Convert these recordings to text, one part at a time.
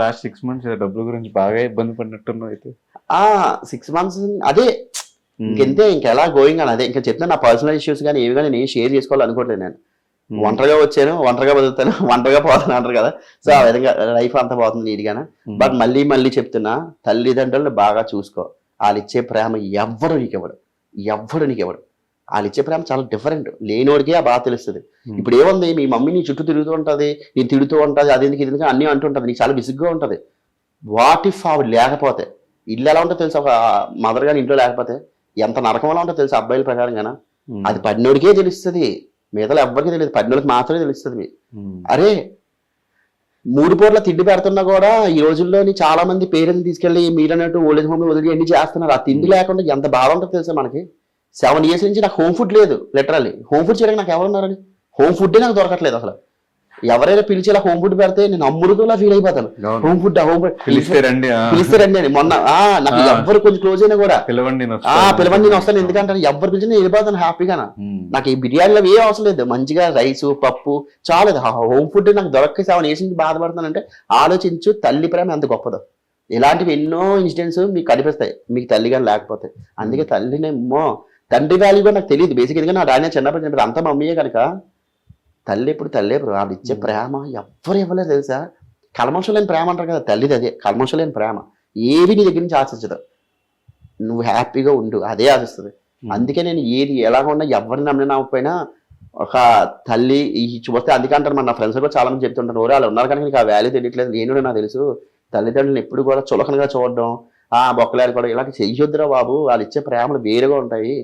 Last 6 months డబ్బుల గురించి బాగా ఇబ్బంది పడినట్టున్నావు అయితే. 6 months అదే ఇంకెంతే, ఇంకెలా గోయింగ్ అని అదే ఇంకా చెప్తాను. నా పర్సనల్ ఇష్యూస్ కానీ ఏవి కానీ నేను షేర్ చేసుకోవాలనుకోవట్లేదు. నేను ఒంటరిగా వచ్చాను, ఒంటరిగా బతుకుతాను, ఒంటరిగా పోతాను అంటారు కదా. సో ఆ విధంగా లైఫ్ అంతా పోతుంది నీట్గానే. బట్ మళ్ళీ చెప్తున్నా, తల్లిదండ్రులను బాగా చూసుకో. వాళ్ళు ఇచ్చే ప్రేమ ఎవ్వడు నీకు ఇవ్వడు. వాళ్ళు ఇచ్చే ప్రేమ చాలా డిఫరెంట్. లేనోడికే ఆ బాగా తెలుస్తుంది. ఇప్పుడు ఏముంది, మీ మమ్మీ నీ చుట్టూ తిరుగుతూ ఉంటుంది, నేను తిడుతూ ఉంటుంది, అది ఎందుకు అన్నీ అంటుంటుంది, నీకు చాలా విసుగ్గా ఉంటుంది. వాట్ ఇఫ్ ఆవిడ లేకపోతే ఇల్లు ఎలా ఉంటుందో తెలుసు. ఒక మదర్ గాని ఇంట్లో లేకపోతే ఎంత నరకంలో ఉంటుందో తెలుసు అబ్బాయిల ప్రకారంగానా. అది పడినోడికే తెలుస్తుంది, మిగతా ఎవ్వరికీ తెలియదు, పడినోడికి మాత్రమే తెలుస్తుంది. అరే 3 పూట్ల తిండి పెడుతున్నా కూడా ఈ రోజుల్లోని చాలా మంది పేరెంట్స్ తీసుకెళ్లి మీరన్నట్టు ఓల్డేజ్ హోమ్ వదిలి అన్ని చేస్తున్నారు. ఆ తిండి లేకుండా ఎంత బాధ ఉంటుందో తెలుసా మనకి. 7 years నుంచి నాకు హోమ్ ఫుడ్ లేదు. లిటరల్లీ హోమ్ ఫుడ్ చేయడానికి నాకు ఎవరున్నారని, హోమ్ ఫుడ్డే నాకు దొరకట్లేదు అసలు. ఎవరైనా పిలిచేలా హోమ్ ఫుడ్ పెడితే నేను అమృతంలా ఫీల్ అయిపోతాను. హోమ్ ఫుడ్ పిలిస్తే రండి అని. మొన్న నాకు ఎవ్వరు కొంచెం క్లోజ్ అయినా కూడా పిలవండి నేను వస్తాను, ఎందుకంటే ఎవరు పిలిచి నేను వెళ్ళిపోతాను హ్యాపీగా. నాకు ఈ బిర్యానీలో ఏ అవసరం లేదు, మంచిగా రైస్ పప్పు చాలేదు. హోమ్ ఫుడ్ నాకు దొరక్క 7 years నుంచి బాధపడుతానంటే ఆలోచించు తల్లి ప్రేమ ఎంత గొప్పదో. ఇలాంటివి ఎన్నో ఇన్సిడెంట్స్ మీకు కనిపిస్తాయి మీకు తల్లి కానీ లేకపోతే. అందుకే తల్లినేమో తండ్రి వాల్యూ కూడా నాకు తెలియదు బేసిక్. ఎందుకంటే నా డాడీ చిన్నప్పుడు చెప్పారు అంతా మమ్మీయే కనుక. తల్లి ఇప్పుడు తల్లి ఇప్పుడు వాళ్ళు ఇచ్చే ప్రేమ ఎవ్వరు ఇవ్వలేదు తెలుసా. కల్మషం లేని ప్రేమ అంటారు కదా, తల్లిది అదే కల్మషం లేని ప్రేమ. ఏవి నీ దగ్గర నుంచి ఆశించదు, నువ్వు హ్యాపీగా ఉండు అదే ఆశిస్తుంది. అందుకే నేను ఏది ఎలాగున్నా ఎవరిని నమ్మకపోయినా ఒక తల్లి చూస్తే అందుకే అంటారు. మన నా ఫ్రెండ్స్ కూడా చాలా మంది చెప్తుంటారు, ఓరే వాళ్ళు ఉన్నారు కనుక నీకు ఆ వాల్యూ తెలియట్లేదు. నేను నాకు తెలుసు తల్లిదండ్రులను ఎప్పుడు కూడా చులకనగా చూడడం, బొక్కలేరు కూడా ఇలా చెయ్యొద్దురా బాబు. వాళ్ళు ఇచ్చే ప్రేమలు వేరుగా ఉంటాయి.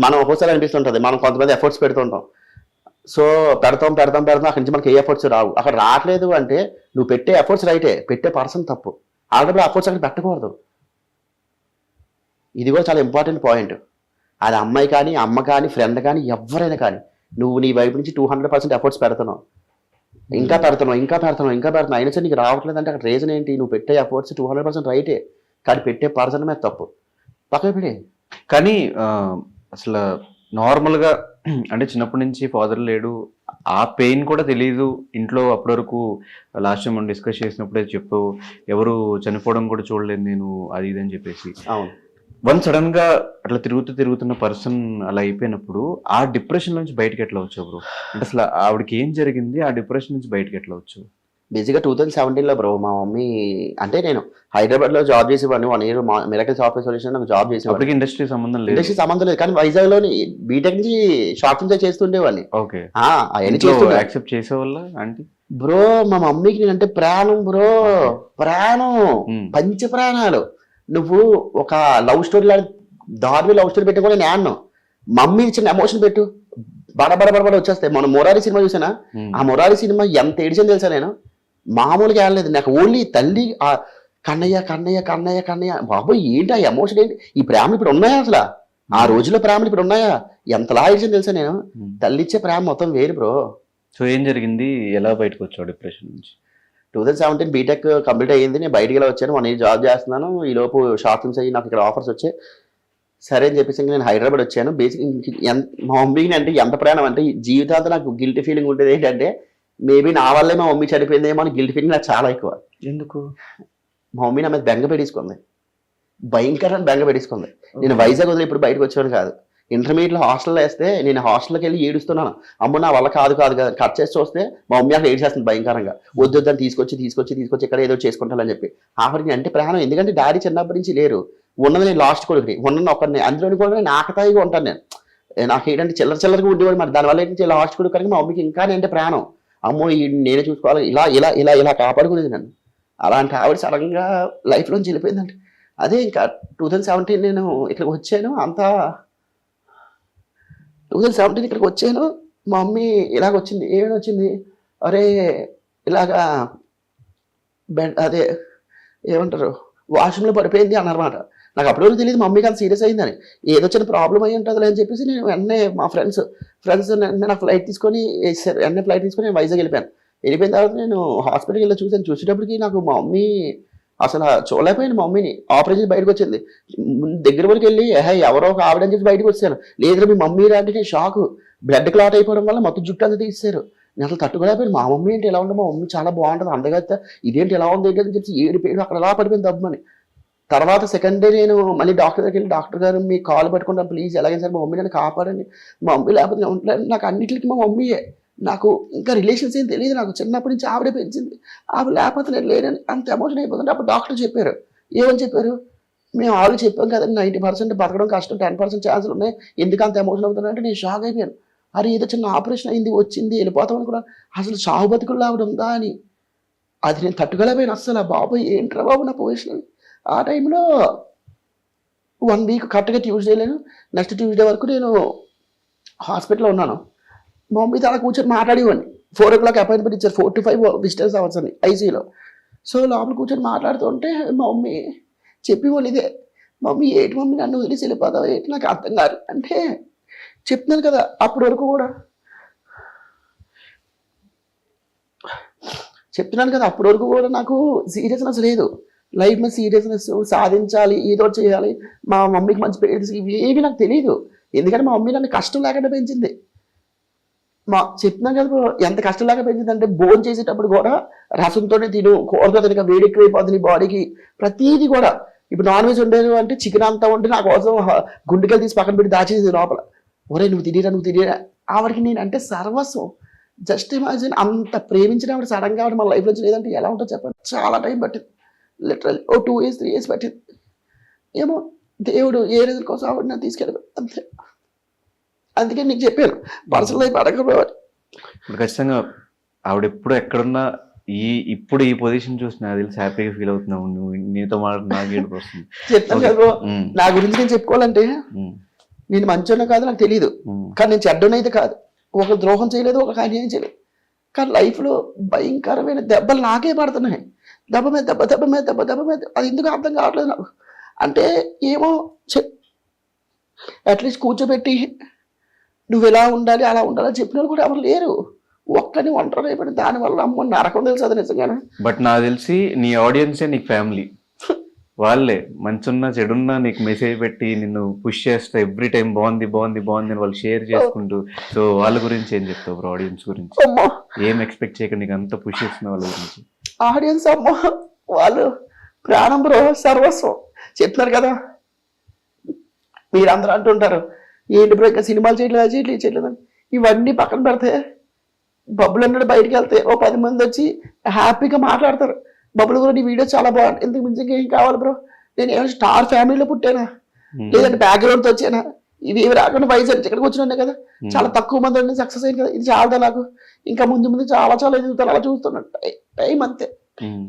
మనం ఒక్కోసారి అనిపిస్తుంటది, మనం కొంతమంది ఎఫర్ట్స్ పెడుతుంటాం. సో పెడతాం అక్కడి నుంచి మనకి ఏ ఎఫర్ట్స్ రావు. అక్కడ రావట్లేదు అంటే నువ్వు పెట్టే ఎఫర్ట్స్ రైటే, పెట్టే పర్సన్ తప్పు. ఆల్రెడీ ఎఫర్ట్స్ అక్కడ పెట్టకూడదు. ఇది కూడా చాలా ఇంపార్టెంట్ పాయింట్. అది అమ్మాయి కానీ అమ్మ కానీ ఫ్రెండ్ కానీ ఎవరైనా కానీ నువ్వు నీ వైపు నుంచి 200% ఎఫర్ట్స్ పెడుతున్నావు, ఇంకా పెడుతున్నావు అయినా సరే నీకు రావట్లేదు అంటే అక్కడ రీజన్ ఏంటి? నువ్వు పెట్టే ఎఫర్ట్స్ 200% రైటే, కానీ పెట్టే పర్సన్ మీద తప్పు. పక్కన పెడే. కానీ అసలు నార్మల్గా అంటే చిన్నప్పటి నుంచి ఫాదర్ లేడు, ఆ పెయిన్ కూడా తెలియదు ఇంట్లో. అప్పటి వరకు లాస్ట్ టైం మనం డిస్కస్ చేసినప్పుడే చెప్పు, ఎవరు చనిపోవడం కూడా చూడలేదు నేను, అది ఇది అని చెప్పేసి. అవును. వన్ సడన్ గా అట్లా తిరుగుతున్న పర్సన్ అలా అయిపోయినప్పుడు ఆ డిప్రెషన్ నుంచి బయటకి ఎట్లా వచ్చావు బ్రో? అంటే అసలు ఆవిడకి ఏం జరిగింది, ఆ డిప్రెషన్ నుంచి బయటకి ఎట్లా వచ్చావు? బేసిక్గా 2017లో బ్రో మా మమ్మీ, అంటే నేను హైదరాబాద్లో జాబ్ చేసేవాడిని 1 year మిరకల్ సాఫ్ట్వేర్ సొల్యూషన్ నాకు జాబ్ చేసేవాడిని. ఇండస్ట్రీ సంబంధం లేదు, కానీ వైజాగ్లోని బీటెక్ నుంచి షార్ట్ ఫిల్మ్స్ చేస్తుండేవాడిని. ఓకే. యాక్సెప్ట్ చేసేవాళ్ళ ఆంటీ? బ్రో మా మమ్మీకి నేనంటే ప్రాణం బ్రో, ప్రాణం, పంచ ప్రాణాలు. నువ్వు ఒక లవ్ స్టోరీ దారి లవ్ స్టోరీ పెట్టి కూడా నేను మమ్మీ చిన్న ఎమోషన్ పెట్టు బడబడ వచ్చేస్తాయి. మనం మొరారి సినిమా చూసానా, ఆ మొరారి సినిమా ఎంత ఏడిచని తెలుసా నేను, మామూలుగా వెళ్ళలేదు. నాకు ఓన్లీ తల్లి కన్నయ్య బాబోయ్ ఏంటి ఆ ఎమోషన్, ఏంటి ఈ ప్రేమలు ఇప్పుడు ఉన్నాయా అసలు? ఆ రోజుల్లో ప్రేమలు ఇప్పుడు ఉన్నాయా? ఎంతలా ఏడిచని తెలుసా నేను. తల్లి ఇచ్చే ప్రేమ మొత్తం వేరు బ్రో. సో ఏం జరిగింది, ఎలా బయటకు వచ్చావు డిప్రెషన్ నుంచి? 2017 బీటెక్ కంప్లీట్ అయ్యింది. నేను బయటికి ఇలా వచ్చాను, 1 year జాబ్ చేస్తున్నాను. ఈ లోపు షార్ట్ ఫిల్మ్స్ అయ్యి నాకు ఇక్కడ ఆఫర్స్ వచ్చాయి. సరే అని చెప్పేసి నేను హైదరాబాద్ వచ్చాను. బేసిక్ మా మమ్మీకి అంటే ఎంత ప్రాణం అంటే జీవితాంతం నాకు గిల్టీ ఫీలింగ్ ఉంటుంది. ఏంటంటే మేబీ నా వల్లే మా మమ్మీ చనిపోయిందేమో అని గిల్టీ ఫీలింగ్ నాకు చాలా ఎక్కువ. ఎందుకు? మా మమ్మీ నా మీద బెంగ పెట్టేసుకుంది, భయంకరమైన బెంగ పెట్టేసుకుంది. నేను వైజాగ్ వదిలి ఇప్పుడు బయటకు వచ్చేవాడు కాదు. ఇంటర్మీడియట్లో హాస్టల్లో వేస్తే నేను హాస్టల్కి వెళ్ళి ఏడుస్తున్నాను, అమ్మ నా వల్ల కాదు కదా కట్ చేసి చూస్తే మా మమ్మీ అక్కడ ఏడ్చేస్తుంది భయంకరంగా. వద్దని తీసుకొచ్చి ఇక్కడ ఏదో చేసుకుంటానని చెప్పి. ఆఖరికి అంటే ప్రాణం, ఎందుకంటే డాడీ చిన్నప్పటి నుంచి లేరు, ఉన్నది నేను లాస్ట్ కొడుకుని, ఉన్నది ఒక్కరిని, అందులోని కూడా నేను ఆకతాయిగా ఉంటాను. నాకు ఏంటంటే చిల్లరగా ఉండేవాడు. మరి దానివల్ల ఏంటంటే లాస్ట్ కొడుకు కనుక మా మమ్మీకి ఇంకా నేనంటే ప్రాణం. అమ్మో నేనే చూసుకోవాలి, ఇలా కాపాడుకునేది నన్ను. అలాంటి ఆవిడ సడన్గా లైఫ్లోంచి వెళ్ళిపోయిందంటే అదే ఇంకా 2017 నేను ఇక్కడికి వచ్చాను. అంతా 2017 ఇక్కడికి వచ్చాను. మా మమ్మీ ఇలాగ వచ్చింది. ఏమైనా వచ్చింది, అరే ఇలాగా అదే ఏమంటారు వాష్రూమ్లో పడిపోయింది అన్నమాట. నాకు అప్పటివరకు తెలియదు మమ్మీకి అంత సీరియస్ అయిందని. ఏదో చిన్న ప్రాబ్లం అయ్యి ఉంటుంది అని చెప్పేసి నేను వెంటనే మా ఫ్రెండ్స్ నాకు ఫ్లైట్ తీసుకొని నేను వైజాగ్ వెళ్ళిపోయాను. వెళ్ళిపోయిన తర్వాత నేను హాస్పిటల్కి వెళ్ళి చూసేటప్పటికి నాకు మా మమ్మీ అసలు చూడలేకపోయింది. మా మమ్మీని ఆపరేషన్ బయటకు వచ్చింది. దగ్గర వరకు వెళ్ళి ఎవరో ఒక ఆవిడని చెప్పి బయటకు వచ్చాను. లేదంటే మీ మమ్మీ అంటే నేను షాక్. బ్లడ్ క్లాట్ అయిపోవడం వల్ల మొత్తం జుట్టు అంతా తీసేశారు. నేను అసలు తట్టుకోలేకపోయాను. మా మమ్మీ ఏంటి ఎలా ఉంటుంది, మా మమ్మీ చాలా బాగుంటుంది అందగత్త, ఇదేంటి ఎలా ఉంది ఏంటి అని చెప్పి ఏడిపోయాడు. అక్కడ ఎలా పడిపోయింది దబ్బని. తర్వాత సెకండ్ డే నేను మళ్ళీ డాక్టర్ దగ్గరికి వెళ్ళి, డాక్టర్ గారు మీ కాల్ పట్టుకుంటాను ప్లీజ్, ఎలాగైనా సరే మా మమ్మీ నన్ను కాపాడండి, మా మమ్మీ లేకపోతే నేను ఉండలేను. నాకు అన్నింటికి మా మమ్మీయే, నాకు ఇంకా రిలేషన్స్ ఏం తెలియదు, నాకు చిన్నప్పటి నుంచి ఆవిడే పెంచింది, ఆవిడ లేకపోతే నేను లేనని అంత ఎమోషన్ అయిపోతుంది. అప్పుడు డాక్టర్ చెప్పారు, ఏమని చెప్పారు, మేము ఆల్రెడీ చెప్పాం కదండి 90% బతకడం కష్టం, 10% ఛాన్సులు ఉన్నాయి, ఎందుకు అంత ఎమోషన్ అవుతుందంటే నేను షాక్ అయిపోయాను. అరే ఏదో చిన్న ఆపరేషన్ అయింది, వచ్చింది, వెళ్ళిపోతాం అనుకున్నాను, అసలు చావు బతుకుల్లో ఆవిడ ఉందా అని. అది నేను తట్టుకోలేకపోయాను అస్సలు. బాబు ఏంట్రా బాబు నా పొజిషన్. ఆ టైంలో 1 వీక్ కరెక్ట్గా ట్యూస్డే లేను, నెక్స్ట్ ట్యూస్డే వరకు నేను హాస్పిటల్లో ఉన్నాను. మా మమ్మీతో అలా కూర్చొని మాట్లాడేవాడిని. 4 o'clock అపాయింట్మెంట్ ఇచ్చారు, 4 to 5 విజిటర్స్ అవర్స్ అని ఐసీయూలో. సో లోపల కూర్చొని మాట్లాడుతుంటే మా మమ్మీ చెప్పేవాళ్ళు ఇదే, మమ్మీ ఏంటి మమ్మీ నన్ను వదిలేసి వెళ్ళిపోతావు ఏంటి, నాకు అర్థం కాదు అంటే. చెప్తున్నాను కదా అప్పటి వరకు కూడా, నాకు సీరియస్నెస్ లేదు. లైఫ్ మీద సీరియస్నెస్, సాధించాలి, ఏదో ఒకటి చేయాలి, మా మమ్మీకి మంచి పేరు, ఇవేవి నాకు తెలియదు. ఎందుకంటే మా మమ్మీ నన్ను కష్టం లేకుండా పెంచింది. చెప్తున్నాను కదా బ్రో, ఎంత కష్టం లేక పెంచింది అంటే భోజనం చేసేటప్పుడు కూడా రసంతోనే తిను, కూరతో తినక వేడి ఎక్కువైపోతుంది నీ బాడీకి, ప్రతిదీ కూడా. ఇప్పుడు నాన్ వెజ్ ఉండేది అంటే చికెన్ అంతా ఉంటే నా కోసం గుండెకాయలు తీసి పక్కన పెట్టి దాచేది లోపల. ఒరే నువ్వు తినేరా, ఆవిడకి నేను అంటే సర్వస్వం. జస్ట్ ఇమాజిన్, అంత ప్రేమించిన ఆవిడ సడన్గా ఆవిడ మన లైఫ్లో లేదంటే ఎలా ఉంటుందో చెప్పండి. చాలా టైం పట్టింది, లిటరల్లీ 2 years 3 years పట్టింది. ఏమో దేవుడు ఏ రీజన్ కోసం ఆవిడ నన్ను తీసుకెళ్ళాడు అంతే. అందుకే నీకు చెప్పాను పర్సనల్ లైఫ్ అడగబోవాలి. ఇప్పుడు ఖచ్చితంగా ఆవిడ ఎప్పుడు ఎక్కడున్నా ఇప్పుడు ఈ పొజిషన్ చూసి నాకు తెలిసి హ్యాపీగా ఫీల్ అవుతున్నావు నువ్వు. నీతో మాట్లాడి నాకు ఏడుపు వస్తుంది. చెప్తాను కదా బ్రో, నా గురించి నేను చెప్పుకోవాలంటే నేను మంచోనే కాదు నాకు తెలియదు, కానీ నేను చెడ్డనైతే కాదు, ఒక ద్రోహం చేయలేదు, ఒక అన్యాయం చేయలేదు. కానీ లైఫ్లో భయంకరమైన దెబ్బలు నాకే పడుతున్నాయి, దెబ్బ మీద దెబ్బ, దెబ్బ మీద దెబ్బ, దెబ్బ మీద. అది ఎందుకు అర్థం కావట్లేదు నాకు. అంటే ఏమో అట్లీస్ట్ కూర్చోబెట్టి నువ్వు ఎలా ఉండాలి అలా ఉండాలని చెప్పిన వాళ్ళు కూడా ఎవరు లేరు. ఒక్కని ఒంటరి అయిపోయింది, దానివల్ల అమ్మ నరకం తెలుసు అది నిజంగానే. బట్ నాకు తెలిసి నీ ఆడియన్సే నీకు ఫ్యామిలీ. వాళ్ళే మంచున్నా చెడున్నా నీకు మెసేజ్ పెట్టి నిన్ను పుష్ చేస్తా ఎవ్రీ టైం, బాగుంది బాగుంది బాగుంది అని వాళ్ళు షేర్ చేసుకుంటూ. సో వాళ్ళ గురించి ఏం చెప్తావు బ్రో, ఆడియన్స్ గురించి? ఏం ఎక్స్పెక్ట్ చేయక నీకు అంత పుష్ చేస్తున్న వాళ్ళ గురించి? ఆడియన్స్ అమ్మ వాళ్ళు ప్రాణం బ్రో, సర్వస్వం. చెప్తున్నారు కదా, మీరందరూ అంటుంటారు ఏంటి బ్రో ఇంకా సినిమాలు చేయట్లేదు. ఇవన్నీ పక్కన పెడితే బబ్బులు అన్నాడు బయటికి వెళ్తే ఓ 10 మంది వచ్చి హ్యాపీగా మాట్లాడతారు, బబ్బులు కూడా నీ వీడియో చాలా బాగుంది, ఎందుకు మించి ఏం కావాలి బ్రో, నేను ఏమైనా స్టార్ ఫ్యామిలీలో పుట్టానా, లేదంటే బ్యాక్గ్రౌండ్తో వచ్చానా, ఇవి ఏమి రాకుండా వైజాగ్ ఇక్కడికి వచ్చిన కదా, చాలా తక్కువ మంది సక్సెస్ అయింది కదా, ఇది చాలా నాకు ఇంకా ముందు చాలా ఎదుగుతాను అలా చూస్తున్నాను. టైం అంతే.